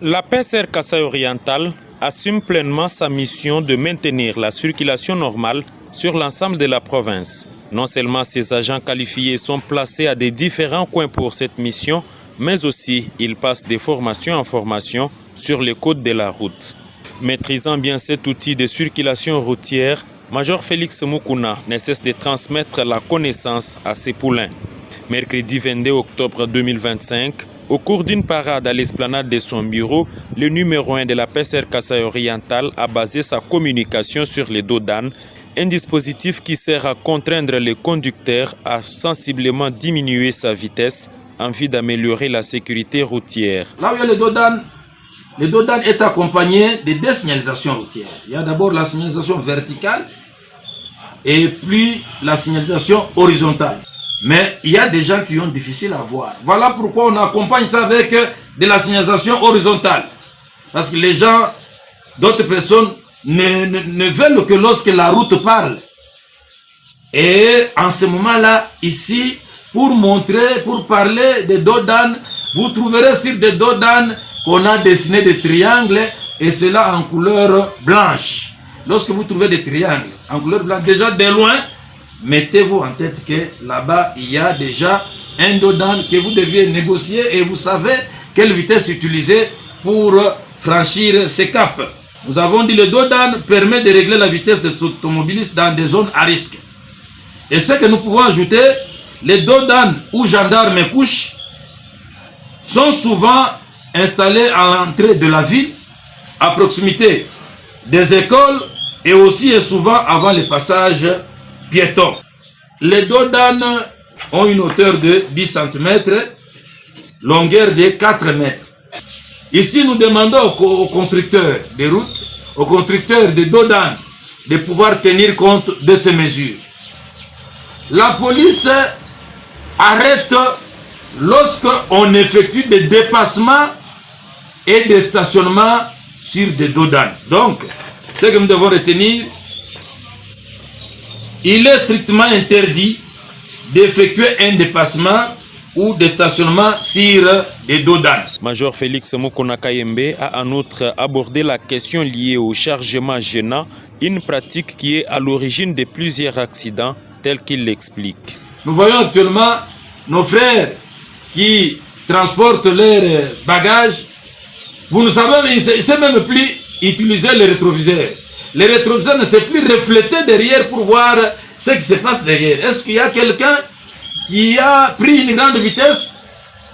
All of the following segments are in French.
La PSR Kasaï oriental assume pleinement sa mission de maintenir la circulation normale sur l'ensemble de la province. Non seulement ses agents qualifiés sont placés à des différents coins pour cette mission, mais aussi ils passent de formation en formation sur les côtes de la route. Maîtrisant bien cet outil de circulation routière, Major Félix Mukuna ne cesse de transmettre la connaissance à ses poulains. Mercredi 22 octobre 2025, au cours d'une parade à l'esplanade de son bureau, le numéro 1 de la PSR Kasaï oriental a basé sa communication sur les dos d'âne, un dispositif qui sert à contraindre les conducteurs à sensiblement diminuer sa vitesse en vue d'améliorer la sécurité routière. Là où il y a le dos d'âne est accompagné de deux signalisations routières. Il y a d'abord la signalisation verticale et puis la signalisation horizontale. Mais il y a des gens qui ont difficile à voir. Voilà pourquoi on accompagne ça avec de la signalisation horizontale. Parce que les gens, d'autres personnes, ne veulent que lorsque la route parle. Et en ce moment-là, ici, pour montrer, pour parler des dos d'âne, vous trouverez sur des dos d'âne qu'on a dessiné des triangles et cela en couleur blanche. Lorsque vous trouvez des triangles en couleur blanche, déjà de loin, mettez-vous en tête que là-bas, il y a déjà un dos d'âne que vous deviez négocier et vous savez quelle vitesse utiliser pour franchir ces caps. Nous avons dit que le dos d'âne permet de régler la vitesse des automobilistes dans des zones à risque. Et ce que nous pouvons ajouter, les dos d'âne où gendarmes couchent sont souvent installés à l'entrée de la ville, à proximité des écoles et aussi et souvent avant les passages piétons. Les dos d'âne ont une hauteur de 10 cm, longueur de 4 mètres. Ici, nous demandons aux constructeurs des routes, aux constructeurs de dos d'âne, de pouvoir tenir compte de ces mesures. La police arrête lorsqu'on effectue des dépassements et des stationnements sur des dos d'âne. Donc, ce que nous devons retenir, il est strictement interdit d'effectuer un dépassement ou des stationnements sur des dos d'âne. Major Félix Mukuna Kayembe a en outre abordé la question liée au chargement gênant, une pratique qui est à l'origine de plusieurs accidents, tel qu'il l'explique. Nous voyons actuellement nos frères qui transportent leurs bagages. Vous ne savez, ils ne savent même plus utiliser les rétroviseurs. Les rétroviseurs ne savent plus refléter derrière pour voir ce qui se passe derrière. Est-ce qu'il y a quelqu'un qui a pris une grande vitesse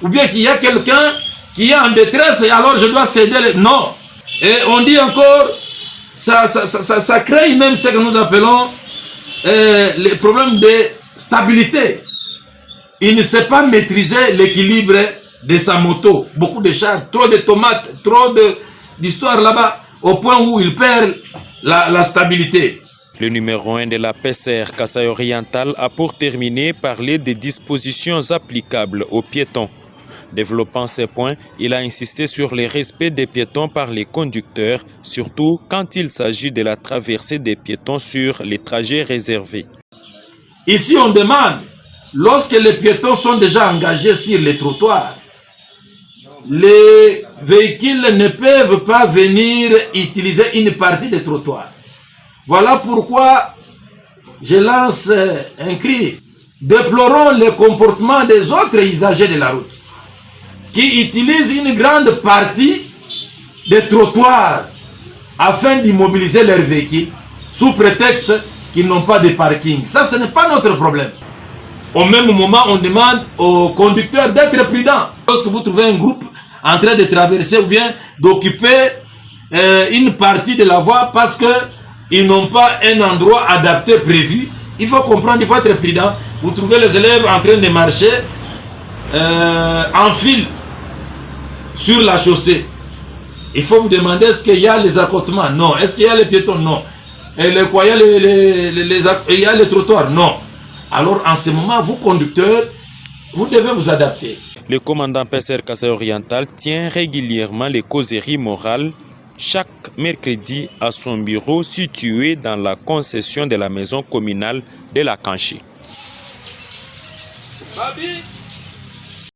ou bien qu'il y a quelqu'un qui est en détresse et alors je dois céder? Non. Et on dit encore, ça crée même ce que nous appelons les problèmes de stabilité. Il ne sait pas maîtriser l'équilibre de sa moto. Beaucoup de chars, trop de tomates, trop d'histoires là-bas, au point où il perd la stabilité. Le numéro 1 de la PSR Kasaï oriental a pour terminer parlé des dispositions applicables aux piétons. Développant ces points, il a insisté sur le respect des piétons par les conducteurs, surtout quand il s'agit de la traversée des piétons sur les trajets réservés. Ici, on demande, lorsque les piétons sont déjà engagés sur les trottoirs, les véhicules ne peuvent pas venir utiliser une partie des trottoirs. Voilà pourquoi je lance un cri. Déplorons le comportement des autres usagers de la route qui utilisent une grande partie des trottoirs afin d'immobiliser leurs véhicules sous prétexte qu'ils n'ont pas de parking. Ça, ce n'est pas notre problème. Au même moment, on demande aux conducteurs d'être prudents. Lorsque vous trouvez un groupe en train de traverser ou bien d'occuper une partie de la voie parce qu'ils n'ont pas un endroit adapté prévu, il faut comprendre, il faut être prudent. Vous trouvez les élèves en train de marcher en file sur la chaussée. Il faut vous demander, est-ce qu'il y a les accotements? Non. Est-ce qu'il y a les piétons? Non. Et il y a les trottoirs? Non. Alors en ce moment, vous conducteurs, vous devez vous adapter. Le commandant PSR Kasaï oriental tient régulièrement les causeries morales chaque mercredi à son bureau situé dans la concession de la maison communale de la Kanché.